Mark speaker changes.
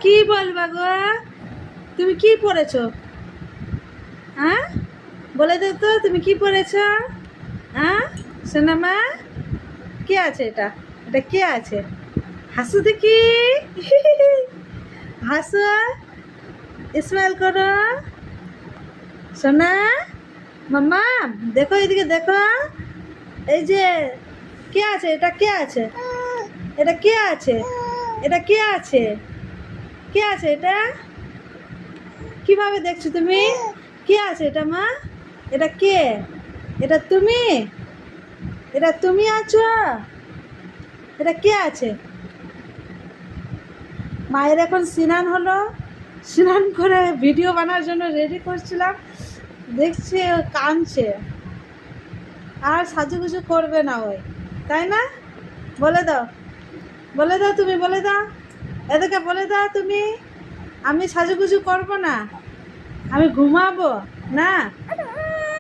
Speaker 1: কি বলবা গো? তুমি কি পড়েছো? হ্যাঁ, বলে দে তো তুমি কি পড়েছো? হ্যাঁ সোনামা, কে আছে এটা? এটা কে আছে? হাসু দেখি। হাসু, স্মাইল করো। সোনা, মাম্মা, দেখো এদিকে দেখো। এই যে কে আছে? এটা কে আছে? এটা কে আছে? এটা কে আছে? কে আছে এটা? কিভাবে দেখছো তুমি? কে আছে এটা মা? এটা কে? এটা তুমি? এটা তুমি আছো? এটা কে আছে? মায়ের এখন স্নান হলো, স্নান করে ভিডিও বানানোর জন্য রেডি করছিলাম, দেখছি ও কাঁদছে আর সাজুগুজু করবে না ওই, তাই না? বলে দাও, বলে দাও, তুমি বলে দাও, এদেরকে বলে দাও তুমি, আমি সাজুগুজু করবো না, আমি ঘুমাবো না।